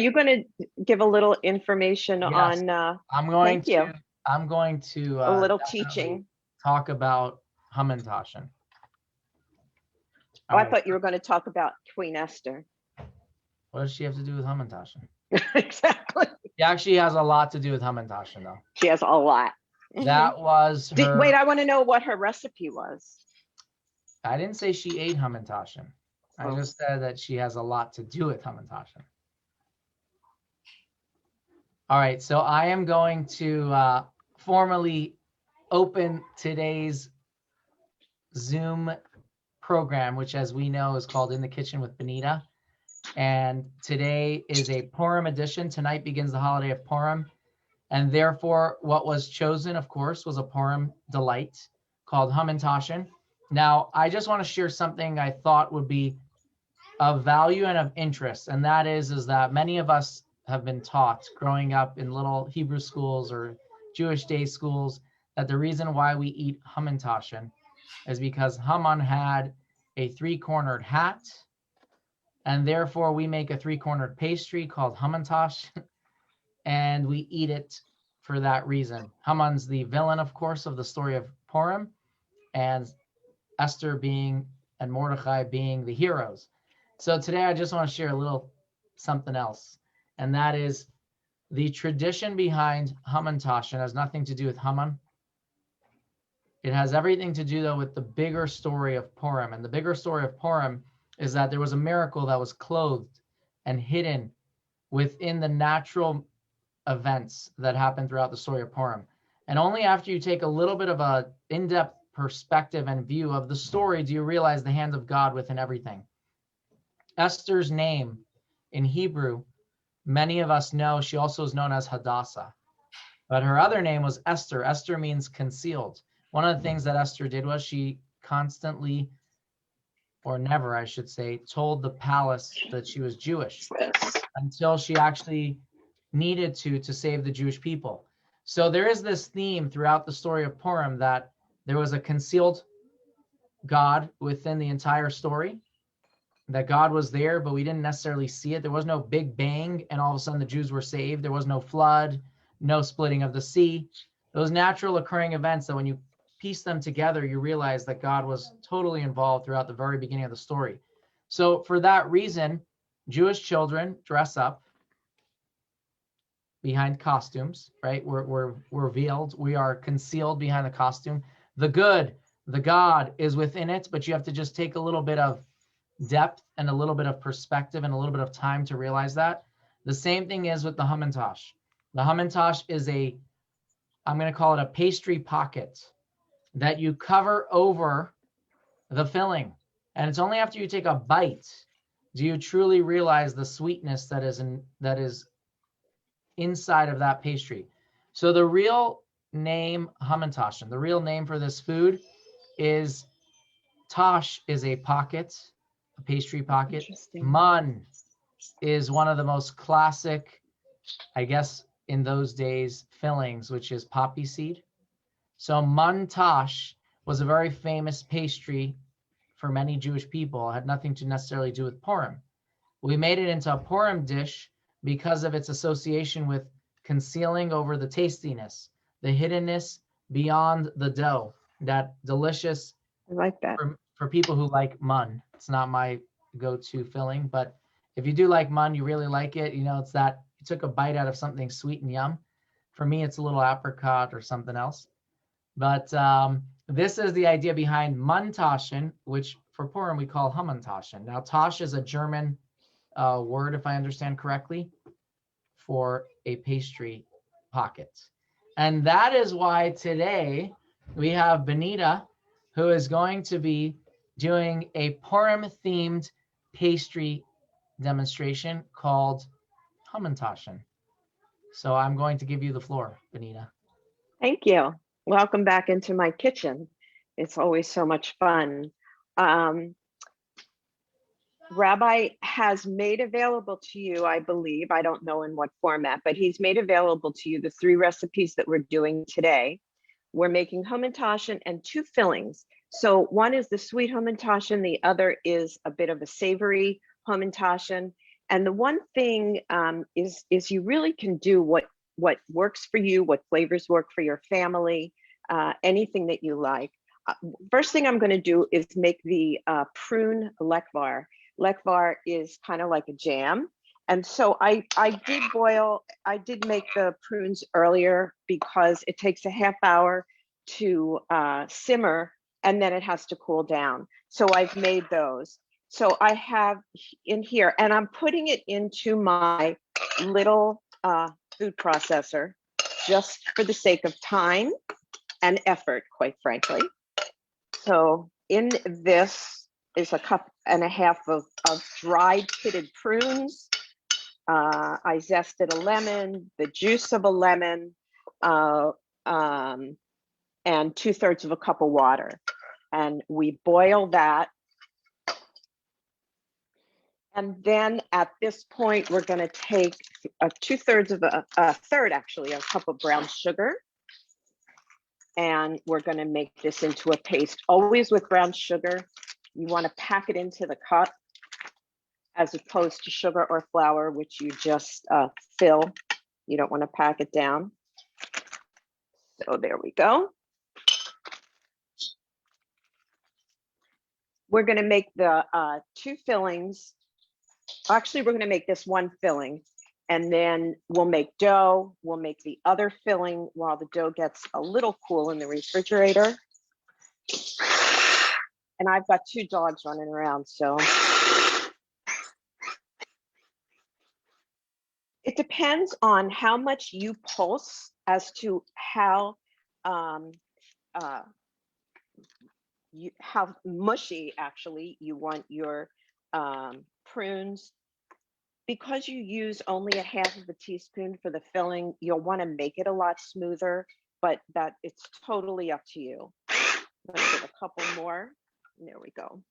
you going to give a little information Yes, on, I'm going thank you, to I'm going to a little definitely teaching? talk about Hamantaschen. Oh, All I right. thought you were going to talk about Queen Esther. What does she have to do with Hamantaschen? Exactly. She actually has a lot to do with Hamantaschen, though. She has a lot. That was her. Wait, I want to know what her recipe was. I didn't say she ate Hamantaschen. I just said that she has a lot to do with Hamantaschen. All right, so I am going to formally open today's Zoom program, which, as we know, is called In the Kitchen with Benita. And today is a Purim edition. Tonight begins the holiday of Purim. And therefore, what was chosen, of course, was a Purim delight called Hamantaschen. Now, I just want to share something I thought would be of value and of interest. And that is that many of us have been taught growing up in little Hebrew schools or Jewish day schools that the reason why we eat Hamantaschen is because Haman had a three-cornered hat, and therefore we make a three-cornered pastry called Hamantash, and we eat it for that reason. Haman's the villain, of course, of the story of Purim, and Esther being and Mordechai being the heroes. So today I just want to share a little something else, and that is the tradition behind Hamantaschen has nothing to do with Haman. It has everything to do, though, with the bigger story of Purim. And the bigger story of Purim is that there was a miracle that was clothed and hidden within the natural events that happened throughout the story of Purim. And only after you take a little bit of a in-depth perspective and view of the story do you realize the hand of God within everything. Esther's name in Hebrew, many of us know, she also is known as Hadassah. But her other name was Esther. Esther means concealed. One of the things that Esther did was she constantly, or never, I should say, told the palace that she was Jewish until she actually needed to save the Jewish people. So there is this theme throughout the story of Purim that there was a concealed God within the entire story, that God was there, but we didn't necessarily see it. There was no big bang and all of a sudden the Jews were saved. There was no flood, no splitting of the sea. Those natural occurring events that when you piece them together, you realize that God was totally involved throughout the very beginning of the story. So for that reason, Jewish children dress up behind costumes, right? We're veiled. We are concealed behind the costume. The good, the God is within it, but you have to just take a little bit of depth and a little bit of perspective and a little bit of time to realize that. The same thing is with the Hamantash. The Hamantash is I'm going to call it a pastry pocket that you cover over the filling. And it's only after you take a bite do you truly realize the sweetness that is inside of that pastry. So the real name Hamantaschen, the real name for this food is Tosh is a pocket, a pastry pocket. Man is one of the most classic, I guess, in those days, fillings, which is poppy seed. So man tash was a very famous pastry for many Jewish people. It had nothing to necessarily do with Purim. We made it into a Purim dish because of its association with concealing over the tastiness, the hiddenness beyond the dough, that delicious. I like that. For people who like mun. It's not my go-to filling, but if you do like mun, you really like it. You know, it's that you took a bite out of something sweet and yum. For me, it's a little apricot or something else. But this is the idea behind Muntaschen, which for Purim we call Hamantaschen. Now, Tosh is a German word, if I understand correctly, for a pastry pocket. And that is why today we have Benita, who is going to be doing a Purim-themed pastry demonstration called Hamantaschen. So I'm going to give you the floor, Benita. Thank you. Welcome back into my kitchen. It's always so much fun. Rabbi has made available to you, I believe, I don't know in what format, but he's made available to you the 3 recipes that we're doing today. We're making Hamantaschen and 2 fillings. So one is the sweet Hamantaschen, the other is a bit of a savory Hamantaschen. And the one thing is you really can do what works for you, what flavors work for your family, anything that you like. First thing I'm going to do is make the prune lekvar. Lekvar is kind of like a jam. And so I did make the prunes earlier because it takes a half hour to simmer, and then it has to cool down. So I've made those. So I have in here, and I'm putting it into my little food processor just for the sake of time and effort, quite frankly. So in this is a cup and a half of dried pitted prunes. I zested a lemon, the juice of a lemon, and 2/3 of a cup of water. And we boil that. And then at this point, we're going to take 2/3 of a third, actually, a cup of brown sugar. And we're going to make this into a paste. Always with brown sugar, you want to pack it into the cup as opposed to sugar or flour, which you just fill. You don't want to pack it down. So there we go. We're going to make the 2 fillings. Actually, we're going to make this 1 filling, and then we'll make dough. We'll make the other filling while the dough gets a little cool in the refrigerator. And I've got 2 dogs running around, so it depends on how much you pulse as to how how mushy actually you want your prunes. Because you use only a half of a teaspoon for the filling, you'll want to make it a lot smoother, but that it's totally up to you. I'm going to give a couple more. There we go.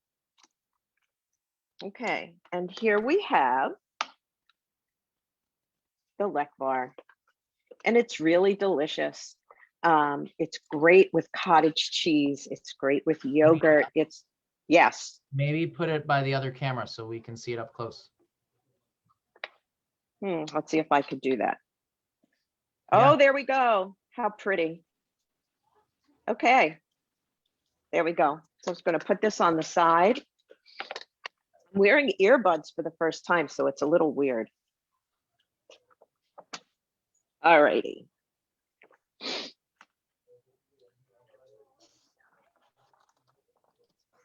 Okay, and here we have the lekvar, and it's really delicious. It's great with cottage cheese. It's great with yogurt. It's, yes. Maybe put it by the other camera so we can see it up close. Let's see if I could do that. Yeah. Oh, there we go. How pretty. Okay, there we go. So I'm just going to put this on the side. I'm wearing earbuds for the first time, so it's a little weird. All righty.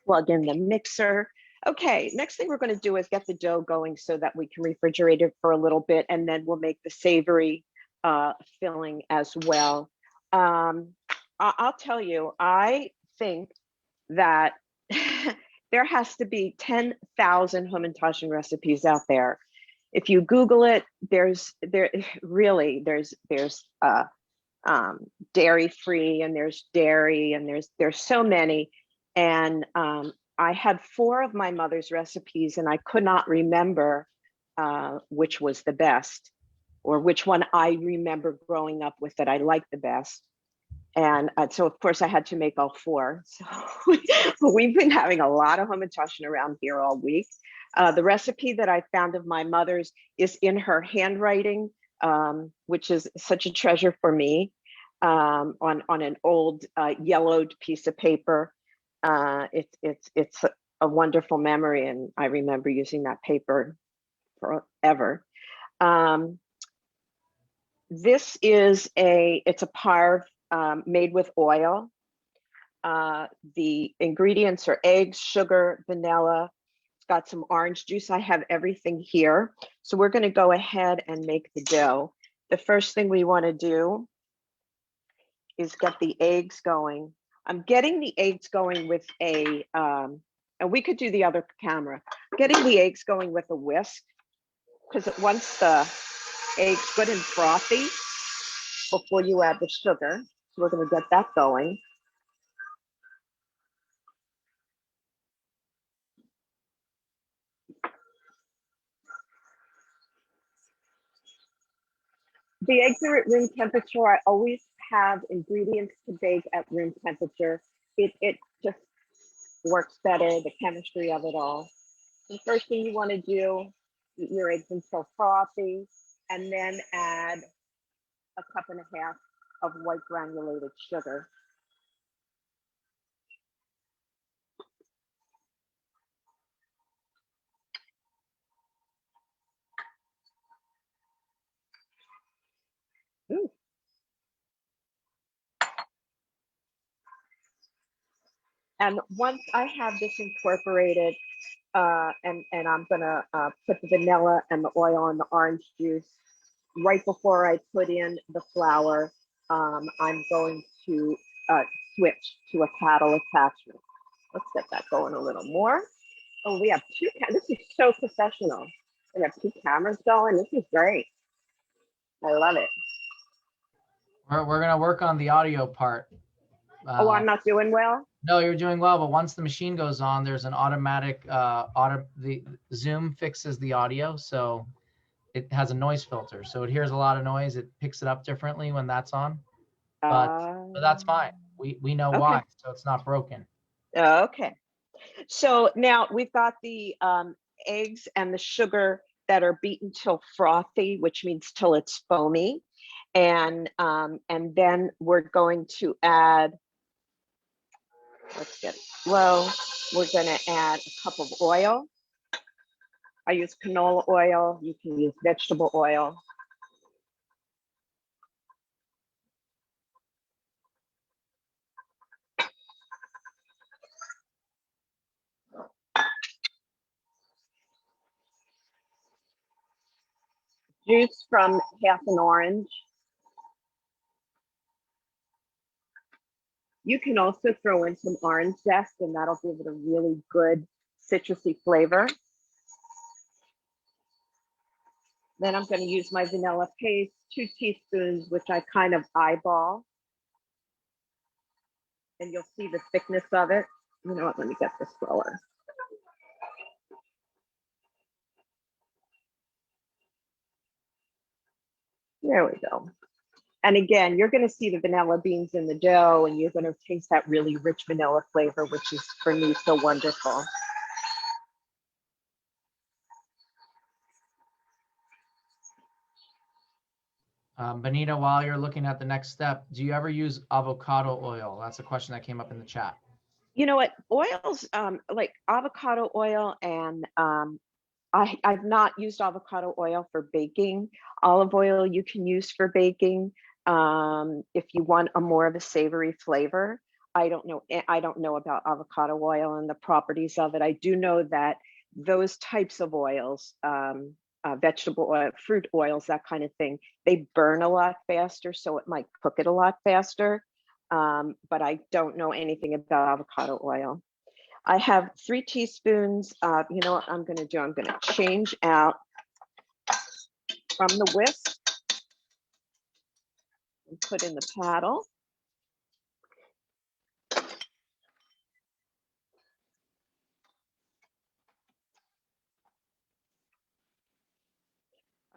Plug in the mixer. Okay, next thing we're going to do is get the dough going so that we can refrigerate it for a little bit, and then we'll make the savory filling as well. I'll tell you, I think that there has to be 10,000 Hamantaschen recipes out there. If you Google it, there's dairy free, and there's dairy, and there's so many. And I had 4 of my mother's recipes, and I could not remember which was the best, or which one I remember growing up with that I liked the best. And so, of course, I had to make all 4. So we've been having a lot of Hamantaschen around here all week. The recipe that I found of my mother's is in her handwriting, which is such a treasure for me, on an old yellowed piece of paper. It's a wonderful memory, and I remember using that paper forever. This is it's a parve made with oil. The ingredients are eggs, sugar, vanilla. It's got some orange juice. I have everything here. So we're going to go ahead and make the dough. The first thing we want to do is get the eggs going. I'm getting the eggs going with and we could do the other camera, getting the eggs going with a whisk, because once the eggs good and frothy before you add the sugar. So we're going to get that going. The eggs are at room temperature. I always have ingredients to bake at room temperature. It just works better, the chemistry of it all. The first thing you want to do beat your eggs until frothy, and then add a cup and a half of white granulated sugar. Ooh. And once I have this incorporated, and I'm gonna put the vanilla and the oil and the orange juice right before I put in the flour. I'm going to switch to a paddle attachment. Let's get that going a little more. Oh, we have two. This is so professional. We have two cameras going. This is great. I love it. We're gonna work on the audio part. Oh, I'm not doing well. No, you're doing well, but once the machine goes on, there's an automatic the Zoom fixes the audio, so it has a noise filter. So it hears a lot of noise. It picks it up differently when that's on. But that's fine. We know Okay. why, so it's not broken. Okay. So now we've got the eggs and the sugar that are beaten till frothy, which means till it's foamy. And then we're going to add, let's get it low. We're going to add a cup of oil. I use canola oil. You can use vegetable oil. Juice from half an orange. You can also throw in some orange zest, and that'll give it a really good citrusy flavor. Then I'm going to use my vanilla paste, 2 teaspoons, which I kind of eyeball. And you'll see the thickness of it. You know what, let me get this slower. There we go. And again, you're going to see the vanilla beans in the dough, and you're going to taste that really rich vanilla flavor, which is for me so wonderful. Benita, while you're looking at the next step, do you ever use avocado oil? That's a question that came up in the chat. You know what, oils like avocado oil, and I've not used avocado oil for baking. Olive oil you can use for baking if you want a more of a savory flavor. I don't know about avocado oil and the properties of it. I do know that those types of oils, vegetable oil, fruit oils, that kind of thing, they burn a lot faster, so it might cook it a lot faster. But I don't know anything about avocado oil. I have 3 teaspoons. You know what I'm going to do? I'm going to change out from the whisk and put in the paddle.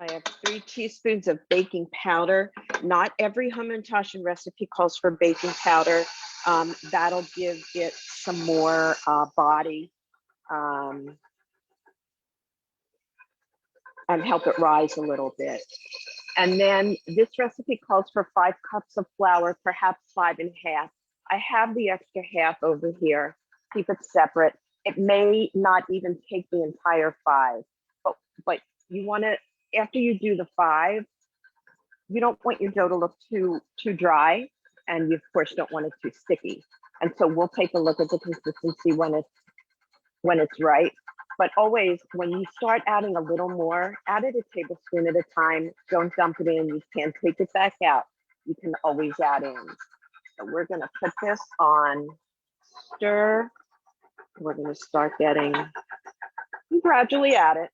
I have 3 teaspoons of baking powder. Not every Hamantaschen recipe calls for baking powder. That'll give it some more body and help it rise a little bit. And then this recipe calls for 5 cups of flour, perhaps 5 1/2. I have the extra half over here. Keep it separate. It may not even take the entire 5, but you want to, after you do the 5, you don't want your dough to look too dry, and you of course don't want it too sticky. And so we'll take a look at the consistency when it's right. But always, when you start adding a little more, add it a tablespoon at a time. Don't dump it in. You can't take it back out. You can always add in. So we're going to put this on stir. We're going to start getting, gradually add it.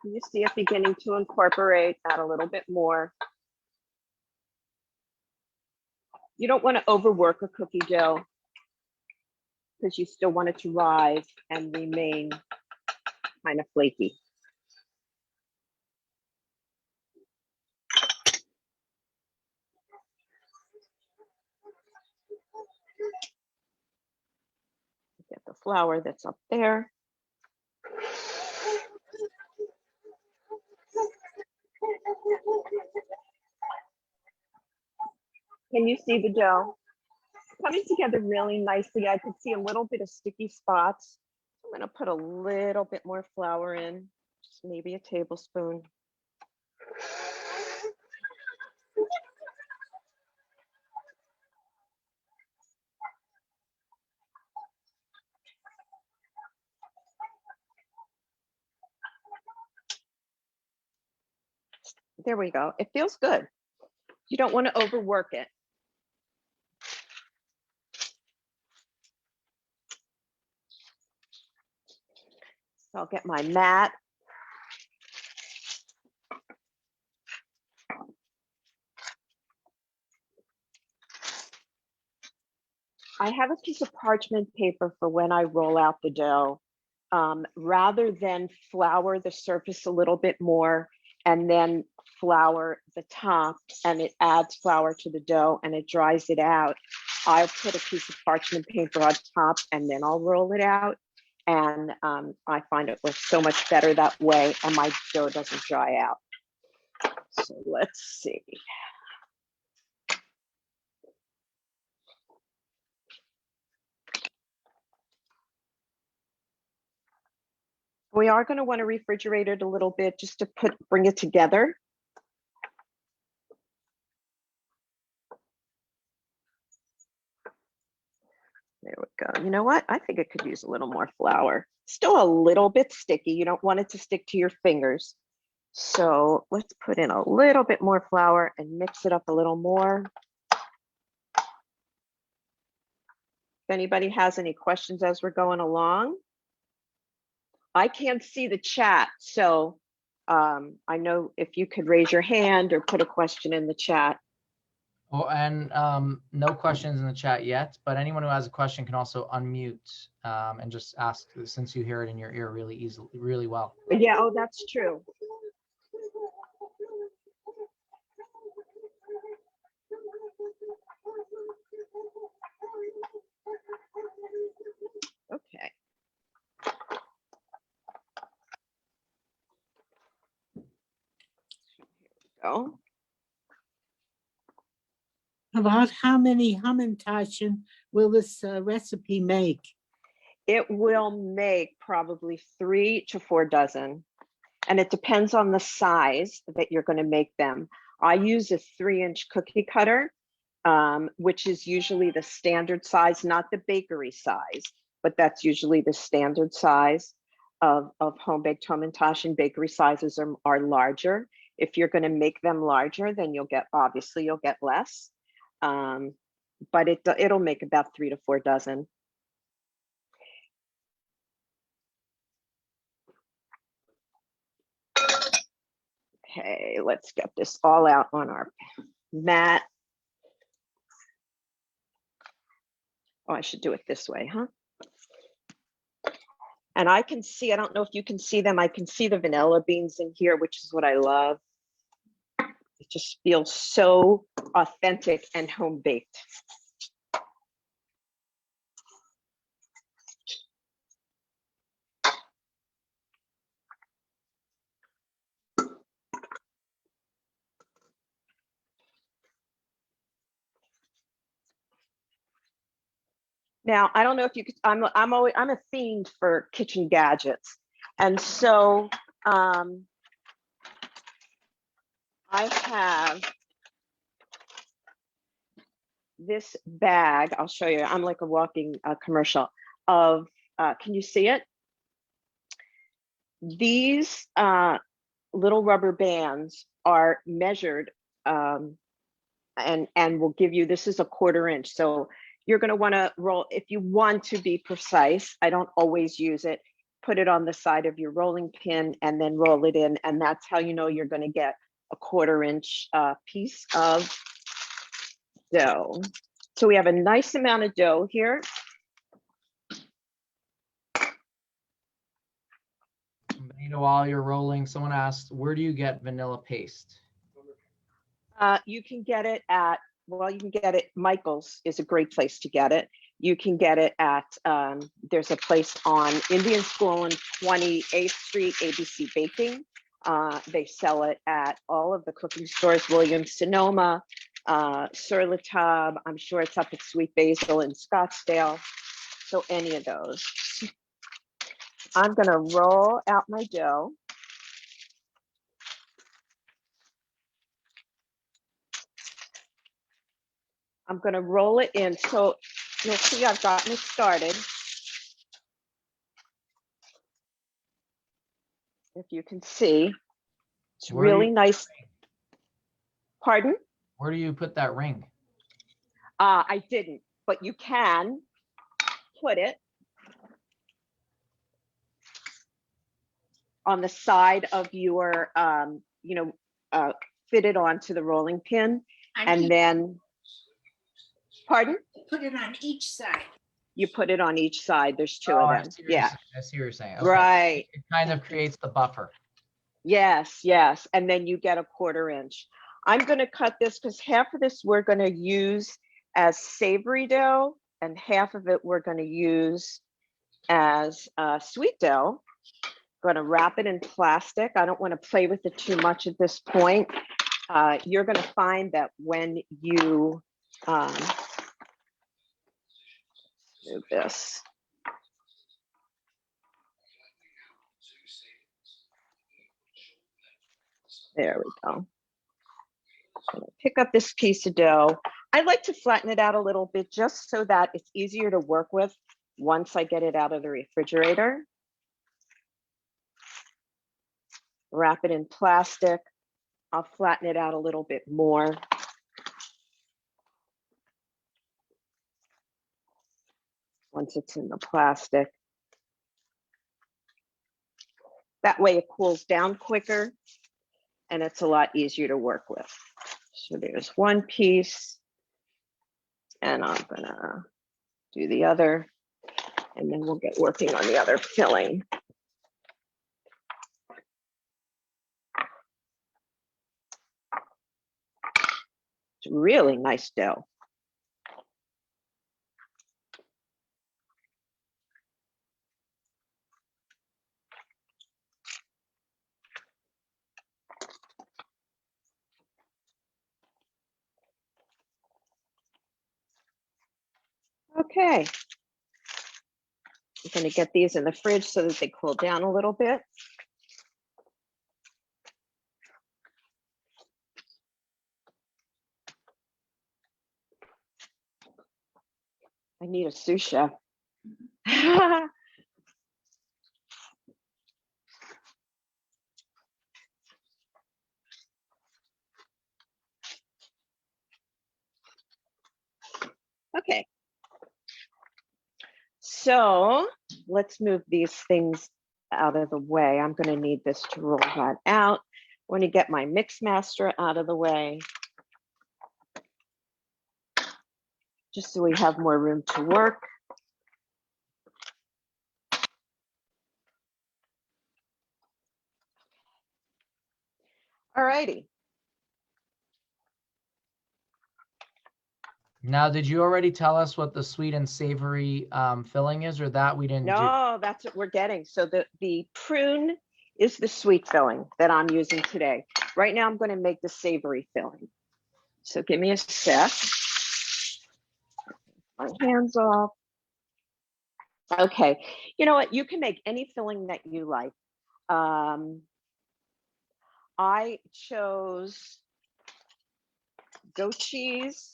You see it beginning to incorporate. Add a little bit more. You don't want to overwork a cookie dough because you still want it to rise and remain kind of flaky. Get the flour that's up there. Can you see the dough coming together really nicely? I could see a little bit of sticky spots. I'm going to put a little bit more flour in, just maybe a tablespoon. There we go. It feels good. You don't want to overwork it. So I'll get my mat. I have a piece of parchment paper for when I roll out the dough. Rather than flour the surface a little bit more and then flour the top, and it adds flour to the dough and it dries it out, I'll put a piece of parchment paper on top and then I'll roll it out. And I find it works so much better that way, and my dough doesn't dry out. So let's see. We are going to want to refrigerate it a little bit just to bring it together. There we go. You know what? I think it could use a little more flour. Still a little bit sticky. You don't want it to stick to your fingers. So let's put in a little bit more flour and mix it up a little more. If anybody has any questions as we're going along. I can't see the chat, so I know if you could raise your hand or put a question in the chat. Oh, and no questions in the chat yet, but anyone who has a question can also unmute and just ask, since you hear it in your ear really easily, really well. Yeah, oh, that's true. Okay. Go. About how many Hamantaschen will this recipe make? It will make probably 3 to 4 dozen. And it depends on the size that you're going to make them. I use a 3-inch cookie cutter, which is usually the standard size, not the bakery size, but that's usually the standard size of home-baked Hamantaschen. Bakery sizes are larger. If you're going to make them larger, then you'll get less. But it'll make about 3 to 4 dozen. Okay, let's get this all out on our mat. Oh, I should do it this way, huh? And I can see, I don't know if you can see them, I can see the vanilla beans in here, which is what I love. It just feels so authentic and home-baked. Now, I don't know if you could, I'm a fiend for kitchen gadgets. And so I have this bag, I'll show you, I'm like a walking commercial of, can you see it? These little rubber bands are measured and will give you, this is a 1/4 inch. So you're going to want to roll, if you want to be precise, I don't always use it, put it on the side of your rolling pin and then roll it in. And that's how you know you're going to get a 1/4 inch piece of dough. So we have a nice amount of dough here. Benita, while you're rolling, someone asked, where do you get vanilla paste? You can get it at, well, you can get it, Michael's is a great place to get it. You can get it at, there's a place on Indian School on 28th Street, ABC Baking. They sell it at all of the cooking stores, Williams Sonoma, Sur La Table. I'm sure it's up at Sweet Basil in Scottsdale. So any of those. I'm gonna roll out my dough. I'm gonna roll it in. So you'll see I've gotten it started. If you can see, it's Where do really you- nice. Pardon? Where do you put that ring? I didn't, but you can put it on the side of your, fit it onto the rolling pin, and then, pardon? Put it on each side. You put it on each side. There's two Oh, of I them. see what you're Yeah, saying. I see what you're saying. Okay. right. It kind of creates the buffer. Yes, yes. And then you get a 1/4 inch. I'm going to cut this because half of this we're going to use as savory dough and half of it we're going to use as sweet dough. Going to wrap it in plastic. I don't want to play with it too much at this point. You're going to find that when you do this. There we go. Pick up this piece of dough. I like to flatten it out a little bit just so that it's easier to work with once I get it out of the refrigerator. Wrap it in plastic. I'll flatten it out a little bit more. Once it's in the plastic. That way it cools down quicker and it's a lot easier to work with. So there's one piece and I'm gonna do the other and then we'll get working on the other filling. It's really nice dough. Okay. I'm going to get these in the fridge so that they cool down a little bit. I need a sous chef. Okay. So let's move these things out of the way. I'm going to need this to roll that out. I want to get my mix master out of the way, just so we have more room to work. All righty. Now, did you already tell us what the sweet and savory filling is, or that we didn't do? No, that's what we're getting. So the prune is the sweet filling that I'm using today. Right now, I'm going to make the savory filling. So give me a sec. My hands off. Okay, you know what? You can make any filling that you like. I chose goat cheese.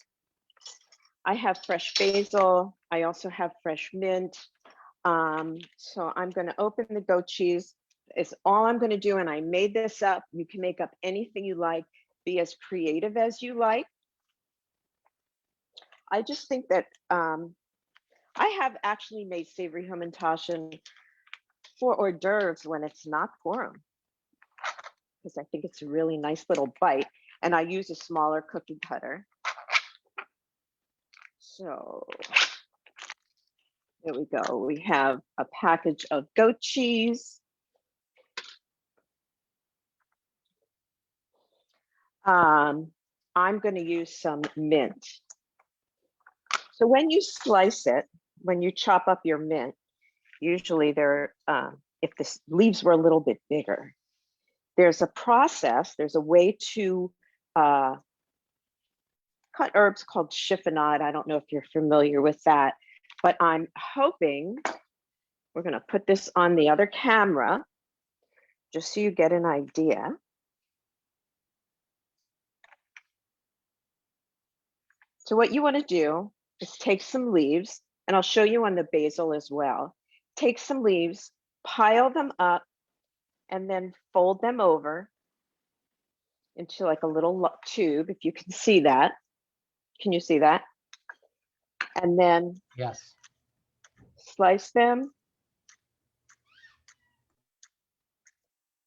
I have fresh basil. I also have fresh mint. So I'm going to open the goat cheese. It's all I'm going to do. And I made this up. You can make up anything you like. Be as creative as you like. I just think that I have actually made savory Hamantaschen for hors d'oeuvres when it's not Purim, because I think it's a really nice little bite. And I use a smaller cookie cutter. So there we go. We have a package of goat cheese. I'm going to use some mint. So when you slice it, when you chop up your mint, usually they're, if the leaves were a little bit bigger, there's a process, there's a way to cut herbs called chiffonade. I don't know if you're familiar with that, but I'm hoping we're going to put this on the other camera just so you get an idea. So what you want to do is take some leaves, and I'll show you on the basil as well. Take some leaves, pile them up, and then fold them over into like a little tube, if you can see that. Can you see that? And then Yes. slice them.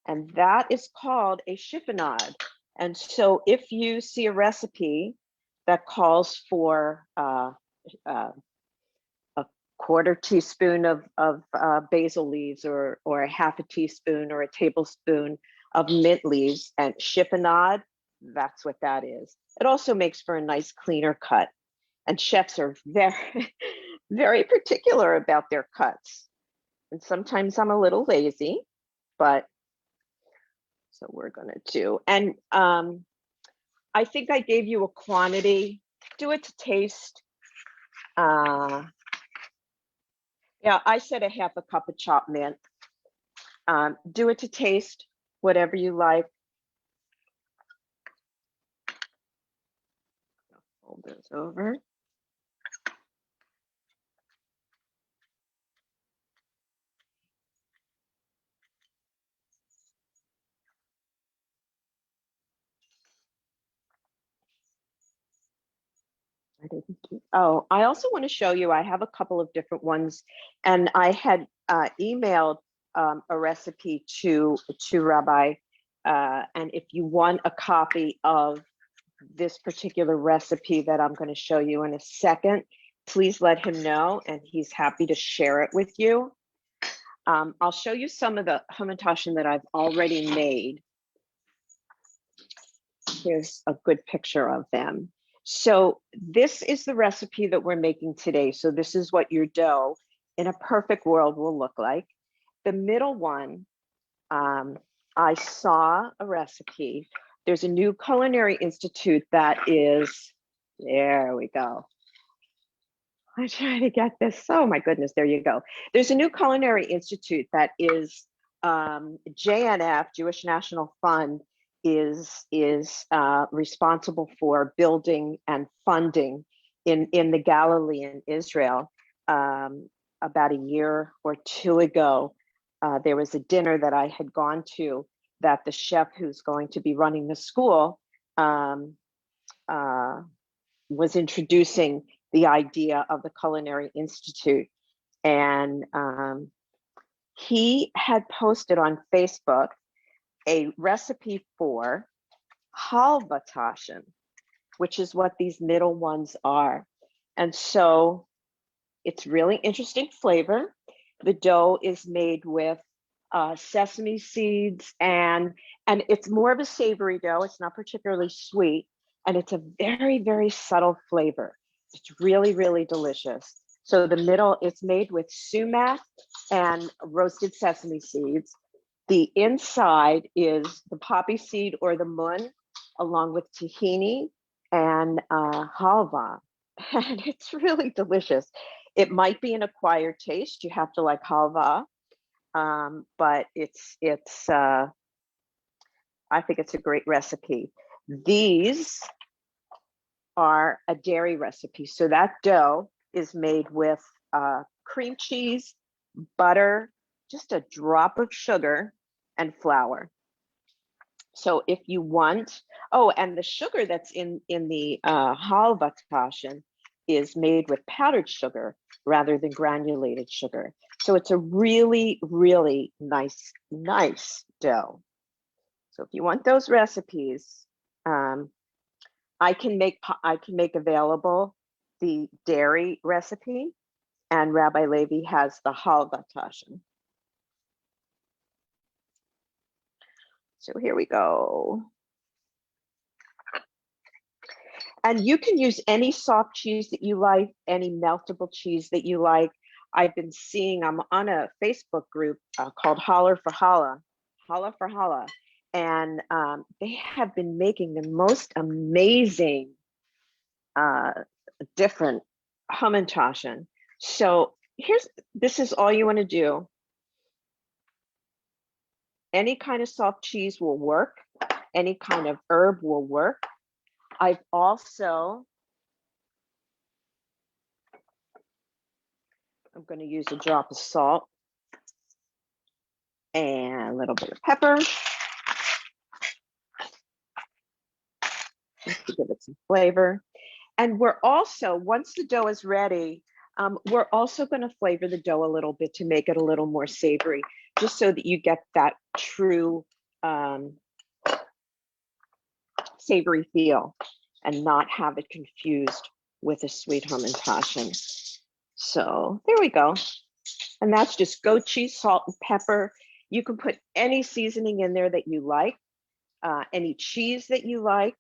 And that is called a chiffonade. And so if you see a recipe that calls for a quarter teaspoon of basil leaves, or a half a teaspoon or a tablespoon of mint leaves and chiffonade, that's what that is. It also makes for a nice cleaner cut. And chefs are very, very particular about their cuts. And sometimes I'm a little lazy, but so we're gonna do, and I think I gave you a quantity. Do it to taste. Yeah, I said a half a cup of chopped mint. Do it to taste, whatever you like. Fold this over. I didn't keep, oh, I also want to show you, I have a couple of different ones, and I had emailed a recipe to Rabbi, and if you want a copy of this particular recipe that I'm going to show you in a second, please let him know, and he's happy to share it with you. I'll show you some of the hamantaschen that I've already made. Here's a good picture of them. So this is the recipe that we're making today. So this is what your dough in a perfect world will look like. The middle one, I saw a recipe. There's a new culinary institute that is, there we go. I'm trying to get this. Oh my goodness, there you go. There's a new culinary institute that is JNF, Jewish National Fund, is responsible for building and funding in the Galilee in Israel. About a year or two ago, there was a dinner that I had gone to that the chef who's going to be running the school was introducing the idea of the Culinary Institute. And he had posted on Facebook a recipe for Hamantaschen, which is what these middle ones are. And so it's really interesting flavor. The dough is made with sesame seeds, and it's more of a savory dough. It's not particularly sweet, and it's a very, very subtle flavor. It's really, really delicious. So the middle, it's made with sumac and roasted sesame seeds. The inside is the poppy seed or the mun, along with tahini and halva. And it's really delicious. It might be an acquired taste. You have to like halva, but I think it's a great recipe. These are a dairy recipe. So that dough is made with cream cheese, butter, just a drop of sugar, and flour. So if you want, oh, and the sugar that's in the Hamantaschen is made with powdered sugar rather than granulated sugar. So it's a really, really nice dough. So if you want those recipes, I can make available the dairy recipe, and Rabbi Levi has the Hamantaschen. So here we go. And you can use any soft cheese that you like, any meltable cheese that you like. I've been seeing, I'm on a Facebook group called Holler for Holla, Holla for Holla. And they have been making the most amazing different Hamantaschen. So this is all you want to do. Any kind of soft cheese will work. Any kind of herb will work. I've also, I'm going to use a drop of salt and a little bit of pepper just to give it some flavor. And we're also, once the dough is ready, we're also going to flavor the dough a little bit to make it a little more savory, just so that you get that true savory feel and not have it confused with a sweet Hamantaschen. So there we go. And that's just goat cheese, salt, and pepper. You can put any seasoning in there that you like, any cheese that you like.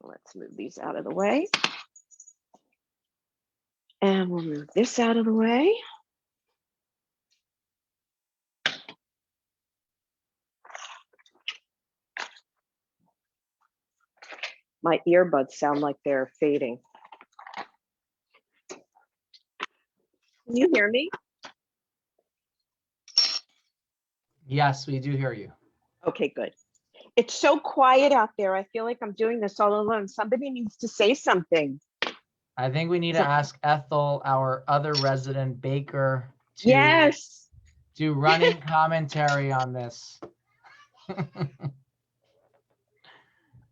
Let's move these out of the way. And we'll move this out of the way. My earbuds sound like they're fading. Can you hear me? Yes, we do hear you. Okay, good. It's so quiet out there. I feel like I'm doing this all alone. Somebody needs to say something. I think we need to ask Ethel, our other resident baker, to Yes. do running commentary on this.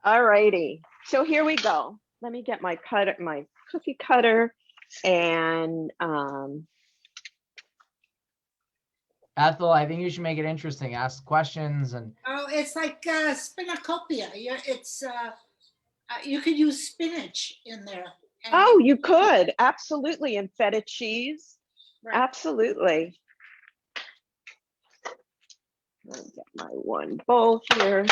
All righty. So here we go. Let me get my cutter, my cookie cutter, and Ethel, I think you should make it interesting. Ask questions and. Oh, it's like spinacopia. Yeah, it's you could use spinach in there. oh, you could absolutely, and feta cheese. Right. Absolutely. Let me get my one bowl here.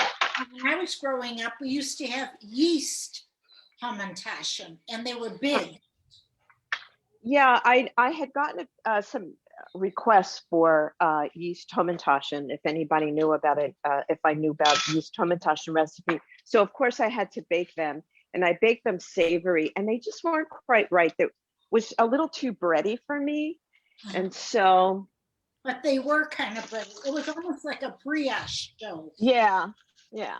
When I was growing up, we used to have yeast Hamantaschen, and they were big. Yeah, I had gotten some requests for yeast Hamantaschen, if anybody knew about it, if I knew about yeast Hamantaschen recipe. So of course I had to bake them, and I baked them savory, and they just weren't quite right. That was a little too bready for me, and so. But they were kind of bready. It was almost like a brioche dough. Yeah, yeah.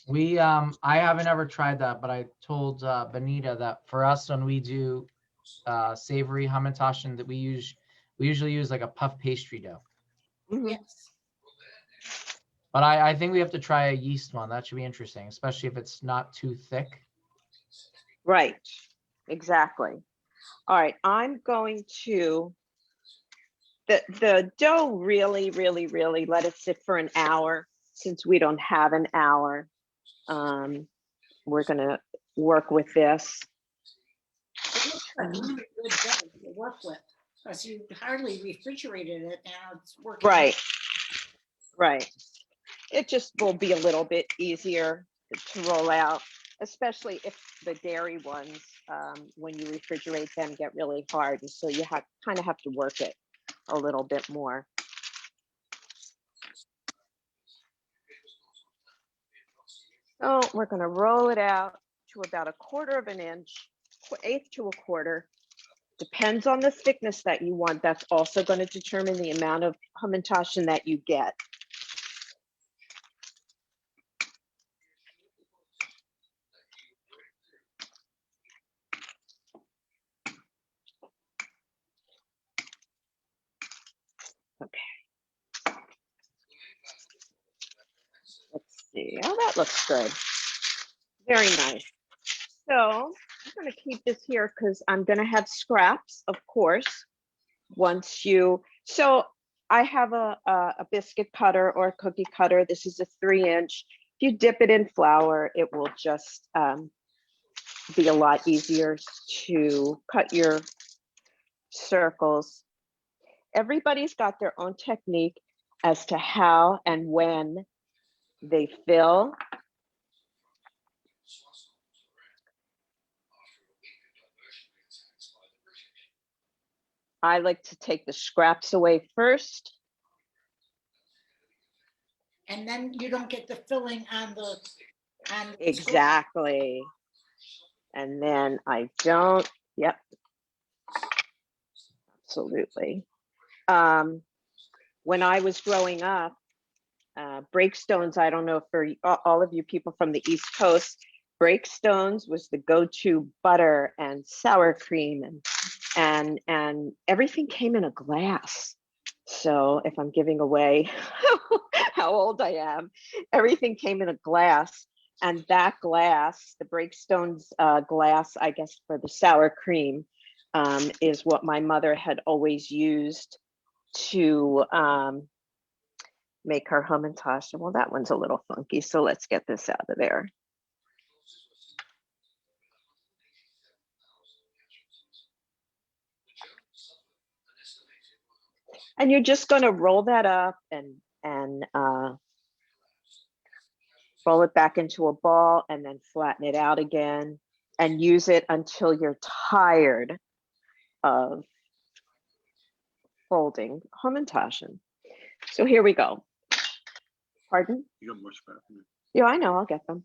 We I haven't ever tried that, but I told Benita that for us when we do savory Hamantaschen that we usually use like a puff pastry dough. Mm-hmm. Yes. But I think we have to try a yeast one. That should be interesting, especially if it's not too thick. Right, exactly. All right, I'm going to, the dough really let it sit for an hour. Since we don't have an hour, we're gonna work with this. It looks like really good dough to work with, because you hardly refrigerated it. Now it's working. Right. It just will be a little bit easier to roll out, especially if the dairy ones, when you refrigerate them, get really hard. And so you kind of have to work it a little bit more. So we're going to roll it out to about 1/4 of an inch, 1/8 to 1/4. Depends on the thickness that you want. That's also going to determine the amount of Hamantaschen that you get. Okay. Let's see. Oh, that looks good. Very nice. So I'm going to keep this here because I'm going to have scraps, of course, once you, so I have a biscuit cutter or a cookie cutter. This is a 3-inch. If you dip it in flour, it will just be a lot easier to cut your circles. Everybody's got their own technique as to how and when they fill. I like to take the scraps away first. And then you don't get the filling on the Exactly. And then I don't, yep. Absolutely. When I was growing up, Breakstones, I don't know for all of you people from the East Coast, Breakstones was the go-to butter and sour cream and everything came in a glass. So if I'm giving away how old I am, everything came in a glass. And that glass, the Breakstones glass, I guess for the sour cream, is what my mother had always used to make her Hamantaschen. Well, that one's a little funky, so let's get this out of there. And you're just going to roll that up and roll it back into a ball and then flatten it out again and use it until you're tired of folding Hamantaschen. So here we go. Pardon? You got more scrap in it. Yeah, I know, I'll get them.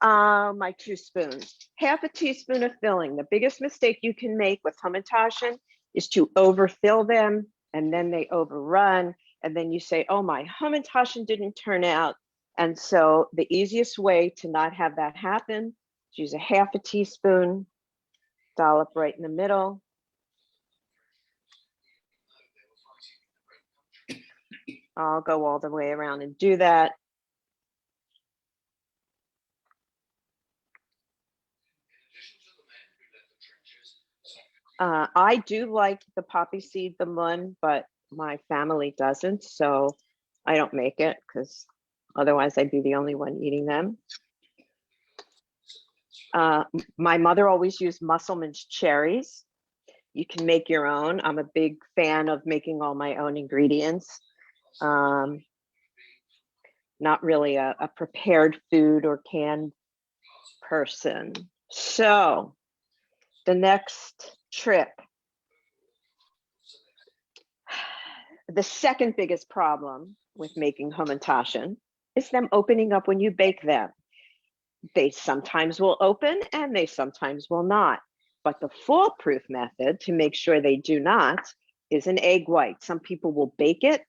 My 2 spoons, half a teaspoon of filling. The biggest mistake you can make with Hamantaschen is to overfill them and then they overrun. And then you say, oh, my Hamantaschen didn't turn out. And so the easiest way to not have that happen is use a half a teaspoon, dollop right in the middle. I'll go all the way around and do that. I do like the poppy seed, the mun, but my family doesn't, so I don't make it because otherwise I'd be the only one eating them. My mother always used Musselman's cherries. You can make your own. I'm a big fan of making all my own ingredients. Not really a prepared food or canned person. So the next trick. The second biggest problem with making Hamantaschen is them opening up when you bake them. They sometimes will open and they sometimes will not. But the foolproof method to make sure they do not is an egg white. Some people will bake it,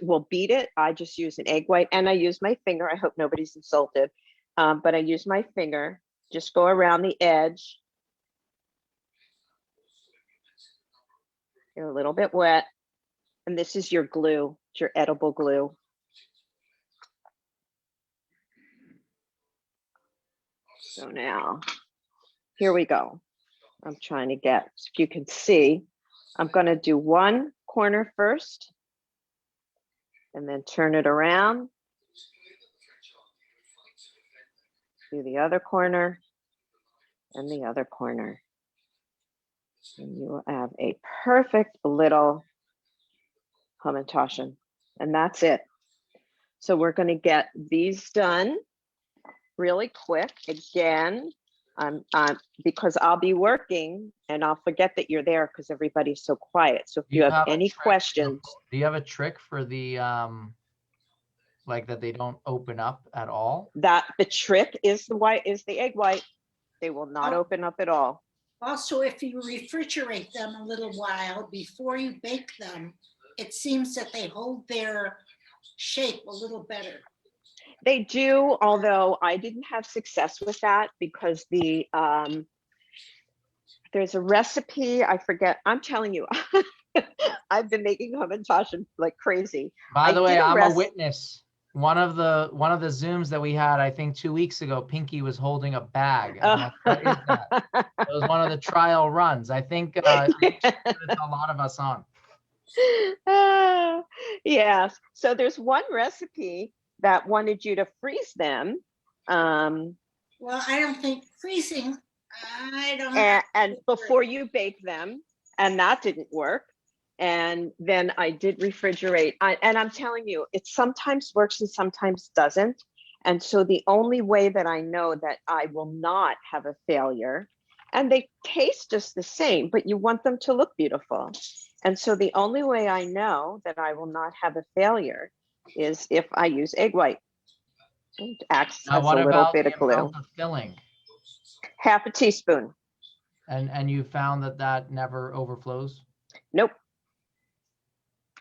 will beat it. I just use an egg white and I use my finger. I hope nobody's insulted, but I use my finger, just go around the edge. You're a little bit wet. And this is your glue, it's your edible glue. So now, here we go. I'm trying to get, if you can see, I'm going to do one corner first and then turn it around. Do the other corner and the other corner. And you will have a perfect little Hamantaschen, and that's it. So we're going to get these done really quick again, because I'll be working and I'll forget that you're there because everybody's so quiet. So if you have any questions. Do you have a trick for the like that they don't open up at all? That the trick is the egg white. They will not open up at all. Also, if you refrigerate them a little while before you bake them, it seems that they hold their shape a little better. They do, although I didn't have success with that because the there's a recipe, I forget, I'm telling you, I've been making Hamantaschen like crazy. By the way, I'm a witness. One of the Zooms that we had, I think 2 weeks ago, Pinky was holding a bag. I'm like, what is that? It was one of the trial runs. I think it's a lot of us on. Yes. So there's one recipe that wanted you to freeze them. Well, I don't think freezing, I don't know. And before you bake them, and that didn't work. And then I did refrigerate. And I'm telling you, it sometimes works and sometimes doesn't. And so the only way that I know that I will not have a failure, and they taste just the same, but you want them to look beautiful. And so the only way I know that I will not have a failure is if I use egg white. It acts Now, as what a little about bit the of glue. amount of filling? Half a teaspoon. And you found that never overflows? Nope.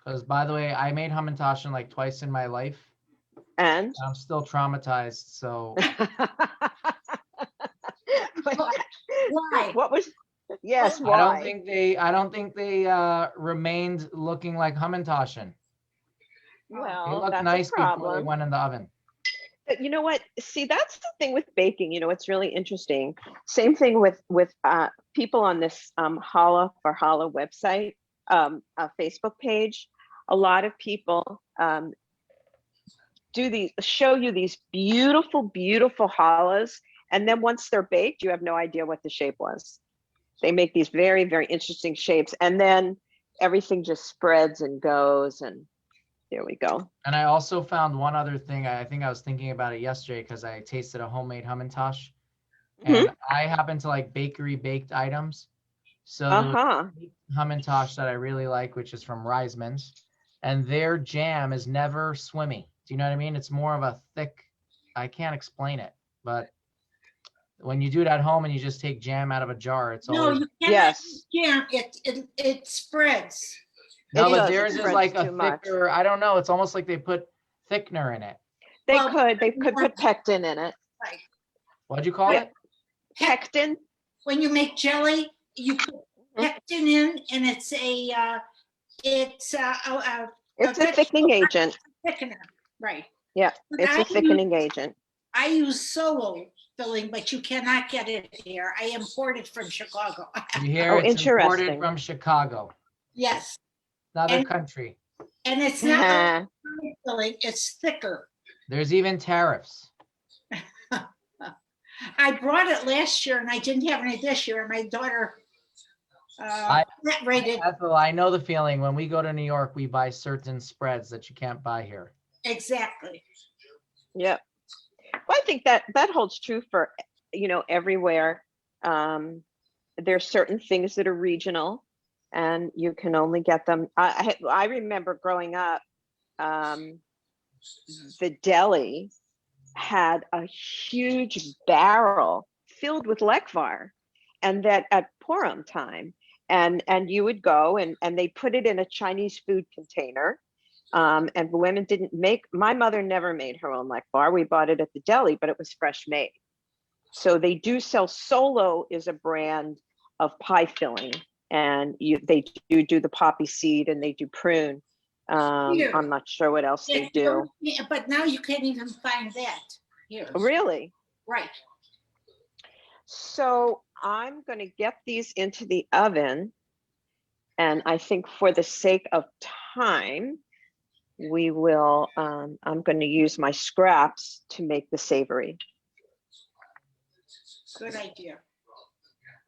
Because, by the way, I made Hamantaschen like twice in my life. And I'm still traumatized. So Why? what was, yes, Well, why? I don't think they remained looking like Hamantaschen. They Well, looked that's nice a before they problem. went in the oven. But you know what? See, that's the thing with baking. You know, it's really interesting. Same thing with people on this Challah for Challah website, Facebook page. A lot of people show you these beautiful, beautiful challahs, and then once they're baked, you have no idea what the shape was. They make these very, very interesting shapes, and then everything just spreads and goes, and there we go. And I also found one other thing. I think I was thinking about it yesterday because I tasted a homemade Hamantasch, and I happen to like bakery baked items. So there was Hamantasch that I really like, which is from Reisman's, and their jam is never swimmy. Do you know what I mean? It's more of a thick, I can't explain it, but when you do it at home and you just take jam out of a jar, it's no, always, you cannot use jam. It spreads. no, It but does, it theirs is spreads like a too much. thicker, I don't know. It's almost like they put thickener in it. They Well, could put pectin in it. Right. What'd you call it? Pectin. When you make jelly, you put pectin in, and it's It's a thickening agent. thickener, right? Yeah, But it's a thickening agent. I use solo filling, but you cannot get it here. I import it from Chicago. You hear Oh, it's imported interesting. from Chicago, Yes, another country. and it's not filling; it's thicker. There's even tariffs. I brought it last year, and I didn't have any this year. And my daughter rated. Ethel, I know the feeling. When we go to New York, we buy certain spreads that you can't buy here. Exactly. Yep. Well, I think that holds true for, you know, everywhere. There's certain things that are regional, and you can only get them. I remember growing up, the deli had a huge barrel filled with lekvar, and that at Purim time, and you would go and they put it in a Chinese food container. And the women didn't make, my mother never made her own lekvar. We bought it at the deli, but it was fresh made. So they do sell, Solo is a brand of pie filling, and they do the poppy seed, and they do prune. I'm not sure what else they do. But now you can't even find that here. Really? Right. So I'm going to get these into the oven. And I think for the sake of time, we will, I'm going to use my scraps to make the savory. Good idea.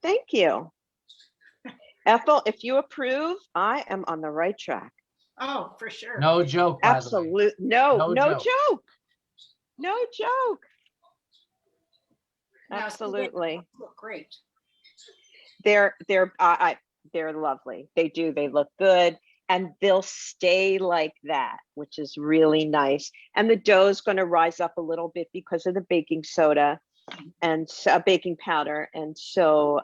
Thank you. Ethel, if you approve, I am on the right track. Oh, for sure. No joke. Absolutely. No joke. No joke. Absolutely. Look great. They're lovely. They look good, and they'll stay like that, which is really nice. And the dough is going to rise up a little bit because of the baking soda and baking powder. And so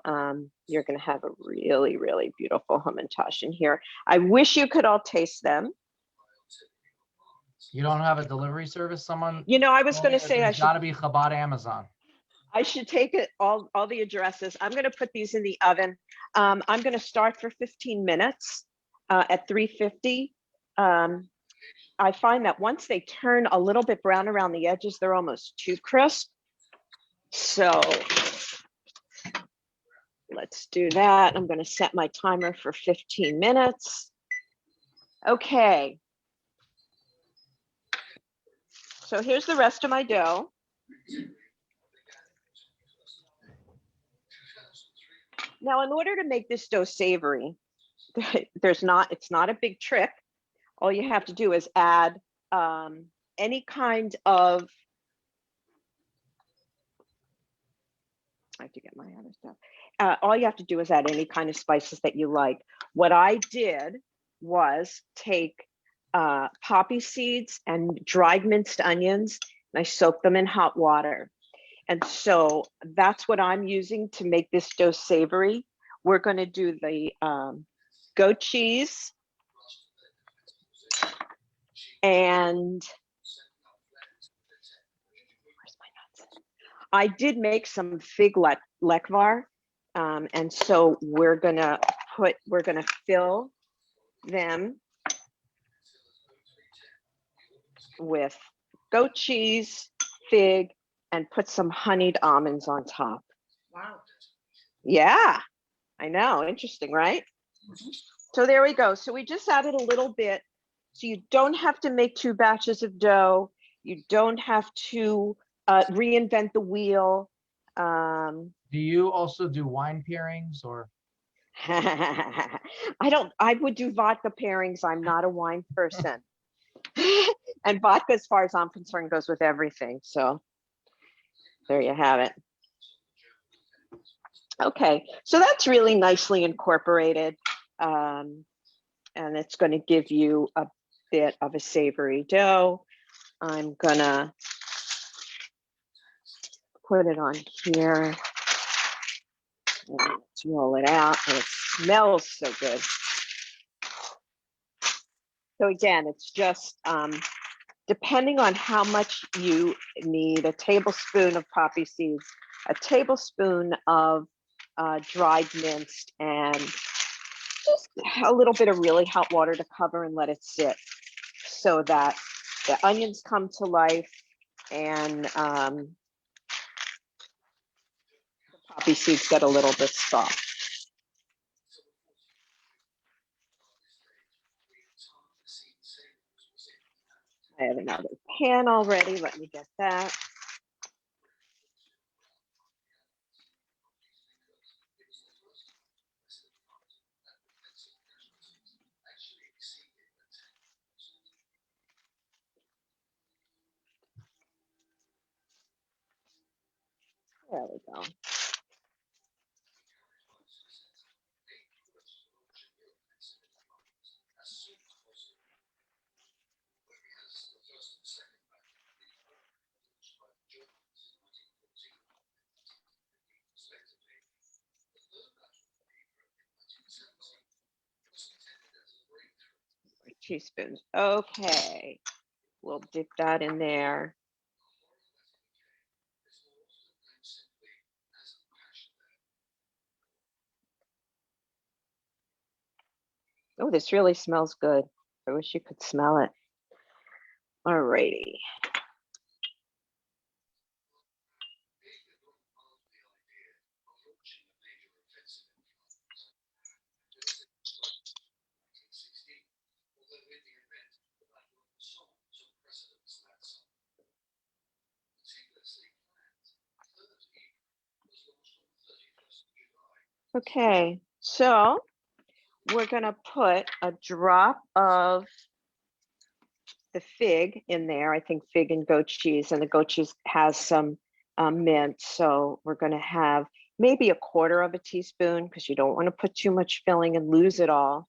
you're going to have a really, really beautiful Hamantaschen here. I wish you could all taste them. You don't have a delivery service? Someone? You know, I was going to say I should. Gotta be Chabad Amazon. I should take it all the addresses. I'm going to put these in the oven. I'm going to start for 15 minutes at 350. I find that once they turn a little bit brown around the edges, they're almost too crisp. So let's do that. I'm going to set my timer for 15 minutes. Okay. So here's the rest of my dough. Now, in order to make this dough savory, it's not a big trick. All you have to do is add any kind of I have to get my other stuff. All you have to do is add any kind of spices that you like. What I did was take poppy seeds and dried minced onions, and I soaked them in hot water. And so that's what I'm using to make this dough savory. We're going to do the goat cheese and where's my nuts? I did make some fig lekvar, and so we're gonna fill them with goat cheese, fig, and put some honeyed almonds on top. Wow. Yeah, I know. Interesting, right? Mhm. So there we go. So we just added a little bit. So you don't have to make 2 batches of dough. You don't have to reinvent the wheel. Do you also do wine pairings or? I would do vodka pairings. I'm not a wine person. And vodka, as far as I'm concerned, goes with everything. So there you have it. Okay, so that's really nicely incorporated. And it's going to give you a bit of a savory dough. I'm gonna put it on here. Let's roll it out. And it smells so good. So again, it's just depending on how much you need, a tablespoon of poppy seeds, a tablespoon of dried minced, and just a little bit of really hot water to cover and let it sit so that the onions come to life and the poppy seeds get a little bit soft. I have another pan already. Let me get that. There we go. Teaspoons. Okay, we'll dip that in there. Oh, this really smells good. I wish you could smell it. All righty. Okay, so we're gonna put a drop of the fig in there. I think fig and goat cheese, and the goat cheese has some mint. So we're gonna have maybe 1/4 of a teaspoon because you don't want to put too much filling and lose it all.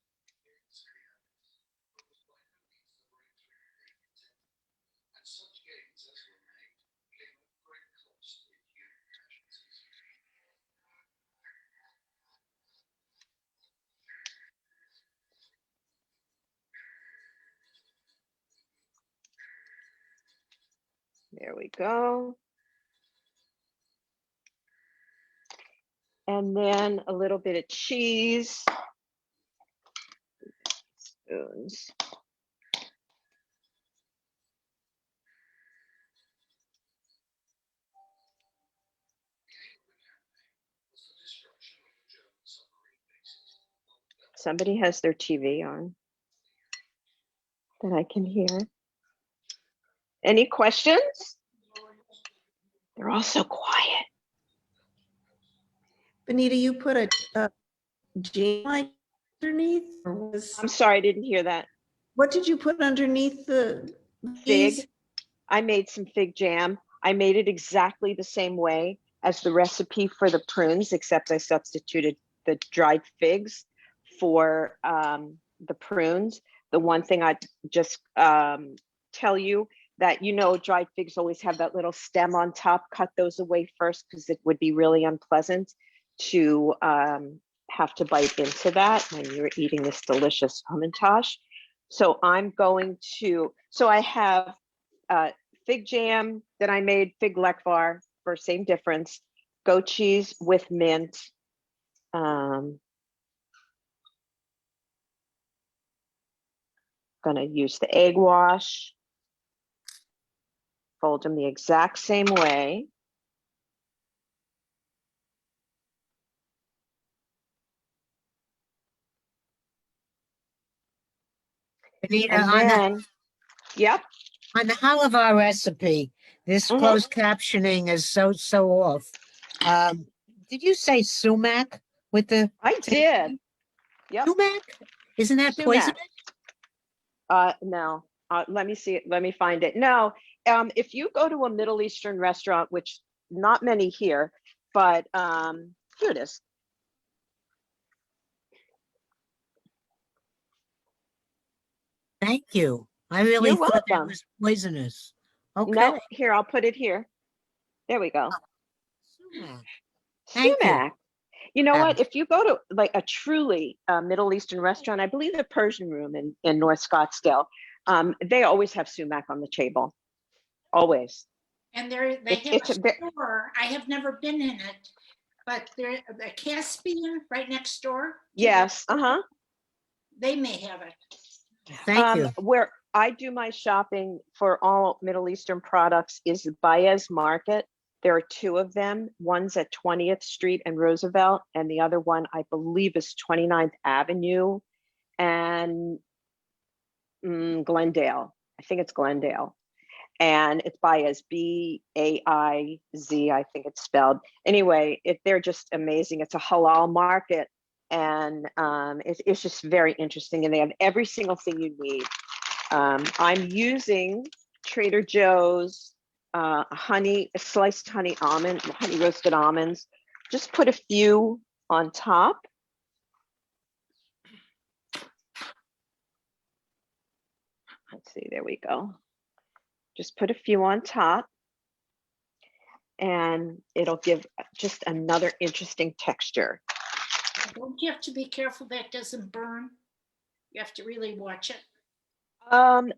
There we go. And then a little bit of cheese. Spoons. Somebody has their TV on that I can hear. Any questions? They're all so quiet. Benita, you put a jam underneath, or was, I'm sorry, I didn't hear that. what did you put underneath the Fig. these? I made some fig jam. I made it exactly the same way. as the recipe for the prunes, except I substituted the dried figs for the prunes. The one thing I just tell you that, you know, dried figs always have that little stem on top. Cut those away first, because it would be really unpleasant to have to bite into that when you're eating this delicious Hamantasch. So I'm going to, so I have fig jam that I made, fig lekvar for same difference, goat cheese with mint. Gonna use the egg wash, fold them the exact same way. Benita, And then, yep. on the halava recipe, this Mhm. closed captioning is so off. Did you say sumac with the I did. Yep. sumac? Isn't that Sumac. poisonous? No. Let me see it. Let me find it. No. If you go to a Middle Eastern restaurant, which not many here, but here it is. Thank you. I really You're thought that welcome. was poisonous. Okay. No, here, I'll put it here. There we go. Sumac. Thank you. Sumac. You know Yeah. what? If you go to like a truly Middle Eastern restaurant, I believe the Persian Room in North Scottsdale, they always have sumac on the table. Always. And they It's have a a store. I have never been in it, but they're the Caspian right next door. Yes. Uh-huh. They may have it. Thank you. Where I do my shopping for all Middle Eastern products is Baez Market. There are two of them. One's at 20th Street and Roosevelt, and the other one, I believe, is 29th Avenue and Glendale. I think it's Glendale. And it's Baez, B-A-I-Z, I think it's spelled. Anyway, they're just amazing. It's a halal market, and it's just very interesting. And they have every single thing you need. I'm using Trader Joe's sliced honey roasted almonds. Just put a few on top. Let's see, there we go. Just put a few on top, and it'll give just another interesting texture. Don't you have to be careful that doesn't burn? You have to really watch it.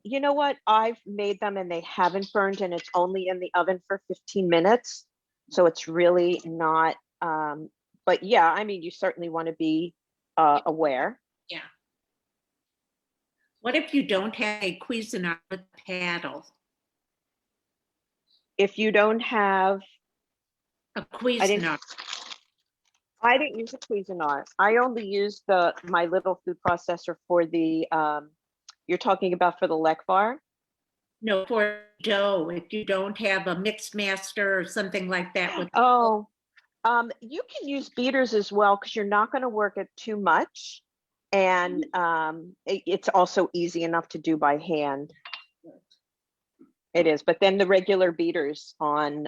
You know what? I've made them and they haven't burned, and it's only in the oven for 15 minutes. So it's really not, but yeah, I mean, you certainly want to be aware. Yeah. What if you don't have a Cuisinart paddle? If you don't have, A Cuisinart. I didn't use a Cuisinart. I only used my little food processor for the, you're talking about for the lekvar? No, for dough, if you don't have a mixed master or something like that. With Oh, you can use beaters as well, because you're not going to work it too much. And it's also easy enough to do by hand. It is, but then the regular beaters on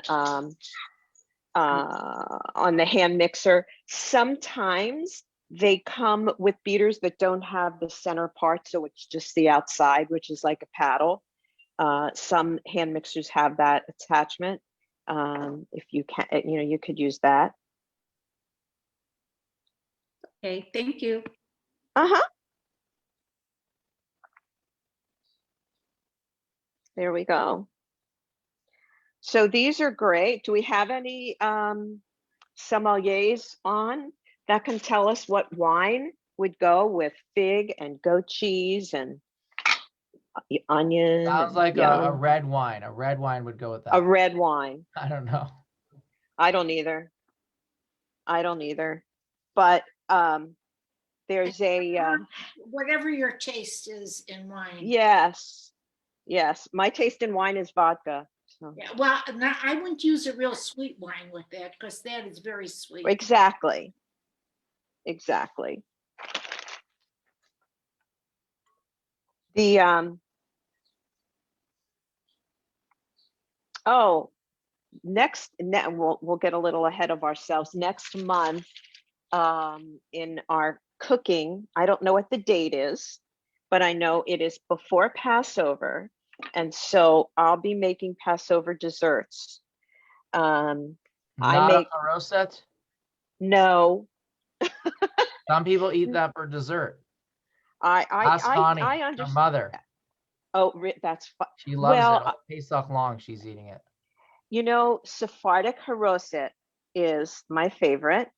the hand mixer, sometimes they come with beaters that don't have the center part, so it's just the outside, which is like a paddle. Some hand mixers have that attachment. If you can, you could use that. Okay, thank you. Uh-huh. There we go. So these are great. Do we have any sommeliers on that can tell us what wine would go with fig and goat cheese and onion? Sounds and like a yum? red wine. A red wine would go with that. A red wine. I don't know. I don't either. But there's a Whatever your taste is in wine. yes. My taste in wine is vodka. So. Yeah, well, I wouldn't use a real sweet wine with that, because that is very sweet. Exactly. The oh, we'll get a little ahead of ourselves. Next month, in our cooking, I don't know what the date is, but I know it is before Passover. And so I'll be making Passover desserts. I Not make, a haroset? no, Some people eat that for dessert. I Ask Connie, I her understand. mother. Oh, that's She loves well, it. All Pesach long, she's eating it. you know, Sephardic haroset is my favorite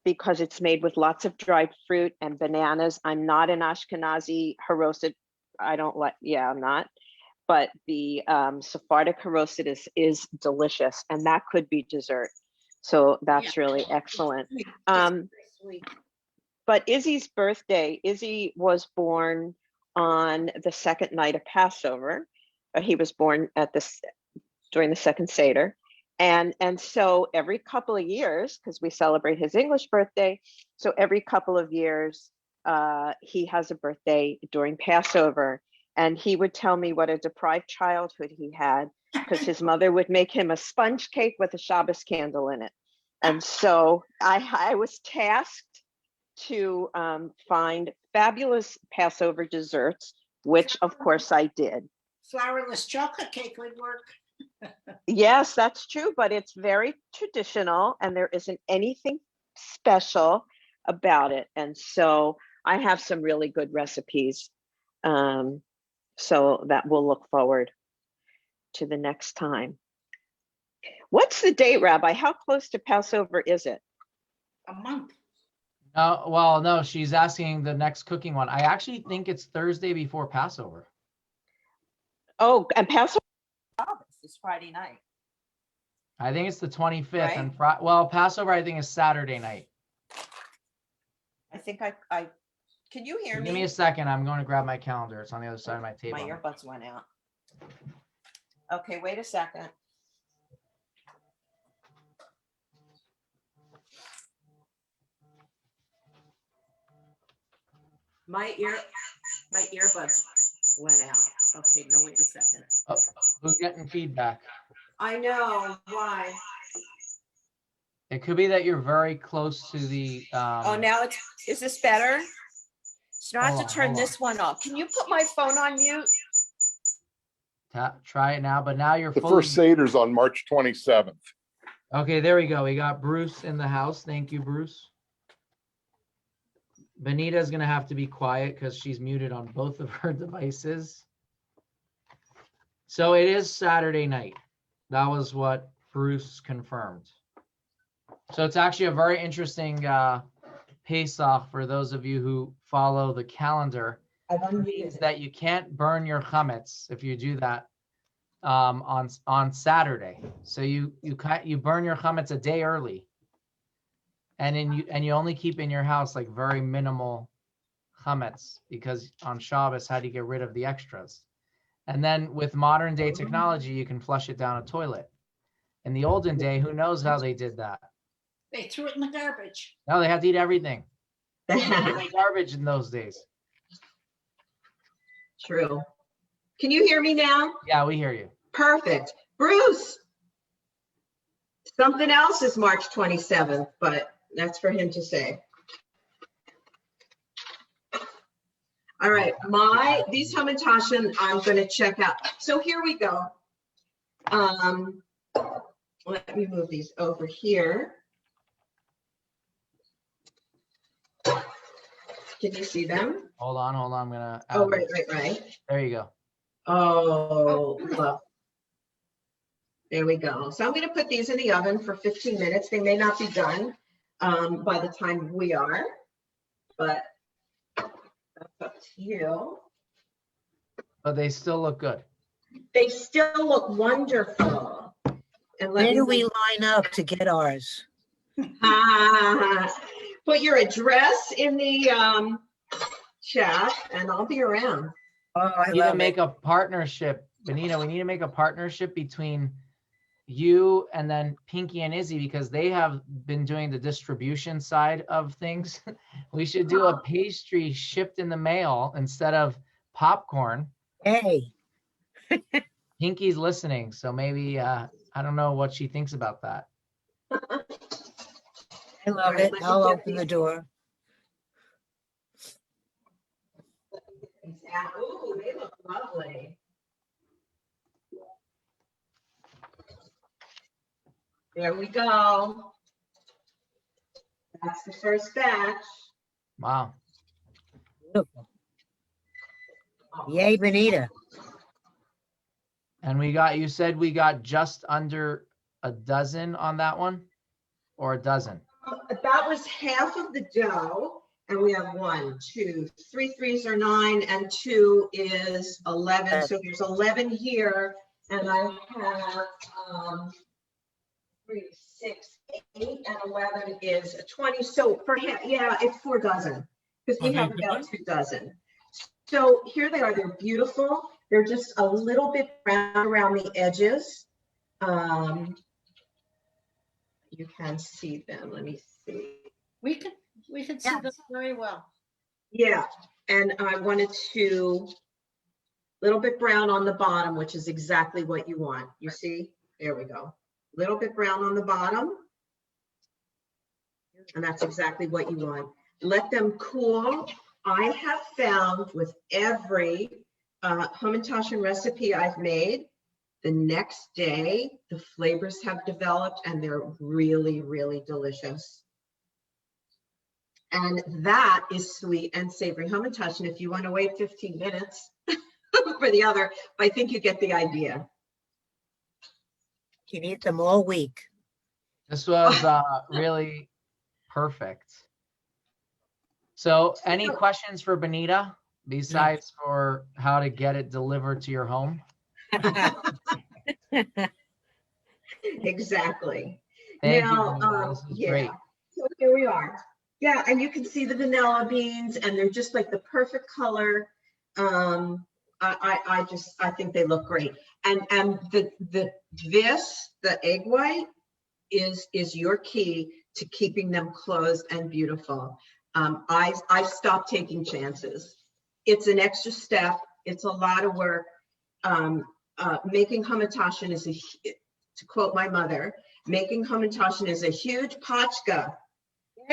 because it's made with lots of dried fruit and bananas. I'm not an Ashkenazi haroset. I don't like, yeah, I'm not. But the Sephardic haroset is delicious, and that could be dessert. So that's really excellent. Sweet. It's very sweet. But Izzy's birthday, Izzy was born on the second night of Passover. He was born during the second Seder. And so every couple of years, because we celebrate his English birthday, so every couple of years, he has a birthday during Passover. And he would tell me what a deprived childhood he had, because his mother would make him a sponge cake with a Shabbos candle in it. And so I was tasked to find fabulous Passover desserts, which of course I did. Flourless chocolate cake would work. Yes, that's true, but it's very traditional and there isn't anything special about it. And so I have some really good recipes. So that we'll look forward to the next time. What's the date, Rabbi? How close to Passover is it? A month. Well, no, she's asking the next cooking one. I actually think it's Thursday before Passover. Oh, and Passover It's Friday night. I think it's the 25th, Right. and well, Passover I think is Saturday night. I think I can you hear Give me me? a second. I'm going to grab my calendar. It's on the other side of my table. My earbuds went out. Okay, wait a second. My earbuds went out. Okay, no, wait a second. Oh, who's getting feedback? I know why. It could be that you're very close to the. Oh, now is this better? So I have Hold to on, turn hold on. this one off. Can you put my phone on mute? Try it now, but now you're The fully. first Seder's on March 27th. Okay, there we go. We got Bruce in the house. Thank you, Bruce. Benita's gonna have to be quiet because she's muted on both of her devices. So it is Saturday night. That was what Bruce confirmed. So it's actually a very interesting Pesach for those of you who follow the calendar. Means that you can't burn your chametz if you do that on Saturday. So you burn your chametz a day early, and you only keep in your house like very minimal chametz, because on Shabbos, how do you get rid of the extras? And then with modern day technology, you can flush it down a toilet. In the olden day, who knows how they did that? They threw it in the garbage. No, they had to eat everything. No garbage in those days. True. Can you hear me now? Yeah, we hear you. Perfect. Bruce, something else is March 27th, but that's for him to say. All right, these Hamantaschen I'm going to check out. So here we go. Let me move these over here. Can you see them? Hold on. I'm gonna. Oh, right. There you go. Oh, well. There we go. So I'm going to put these in the oven for 15 minutes. They may not be done by the time we are, but that's up to you. But they still look good. They still look wonderful. And Where do we line up to get ours? Put your address in the chat and I'll be around. Oh, I We need to love make it. a partnership, Benita. We need to make a partnership between you and then Pinky and Izzy, because they have been doing the distribution side of things. We should do a pastry shipped in the mail instead of popcorn. Hey, Pinky's listening, so maybe I I don't know what she thinks about that. I love Alright, it. let me I'll get open the these. door. Ooh, they look lovely. There we go. That's the first batch. Wow. Beautiful. Yay, Benita. And you said we got just under a dozen on that one, or a dozen? That was half of the dough, and we have 1, 2, 3 threes are 9, and 2 is 11. So there's 11 here, and I have 3, 6, 8, and 11 is 20. So for half, yeah, it's 4 dozen because we have about 2 dozen. So here they are. They're beautiful. They're just a little bit brown around the edges. You can see them. Let me see. We can see them very well. Yeah, and I wanted to little bit brown on the bottom, which is exactly what you want. You see? There we go. Little bit brown on the bottom. And that's exactly what you want. Let them cool. I have found with every Hamantaschen recipe I've made, the next day, the flavors have developed and they're really, really delicious. And that is sweet and savory Hamantaschen. If you want to wait 15 minutes for the other, I think you get the idea. You can eat them all week. This was really perfect. So any questions for Benita besides for how to get it delivered to your home? Exactly. Thank Now, you, Benita. This is yeah. great. So here we are. Yeah, and you can see the vanilla beans, and they're just like the perfect color. I think they look great. And the egg white is your key to keeping them closed and beautiful. I stopped taking chances. It's an extra step. It's a lot of work. Making Hamantaschen is to quote my mother, making Hamantaschen is a huge pachka,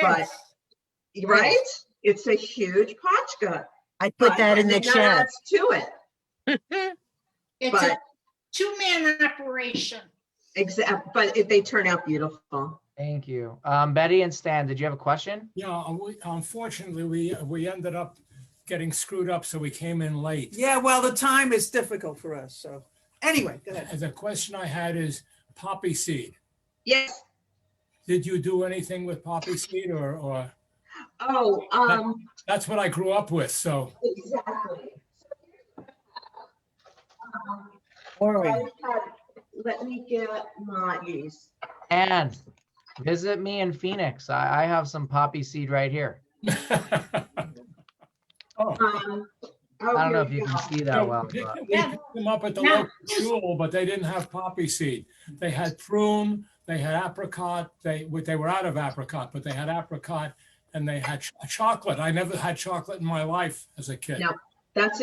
but right? It's a huge pachka. I put that in the That chat. adds to it. It's a But 2-man operation. but they turn out beautiful. Thank you. Betty and Stan, did you have a question? Yeah, unfortunately, we ended up getting screwed up, so we came in late. Yeah, well, the time is difficult for us. So anyway, go ahead. The question I had is poppy seed. Yes. Did you do anything with poppy seed or? Oh, That's what I grew up with, so. exactly. Let me get my these. And visit me in Phoenix. I have some poppy seed right here. I don't know if you can see that well. We But picked them up at the local shul, but they didn't have poppy seed. They had prune, they had apricot. They were out of apricot, but they had apricot and they had chocolate. I never had chocolate in my life as a kid. No, that's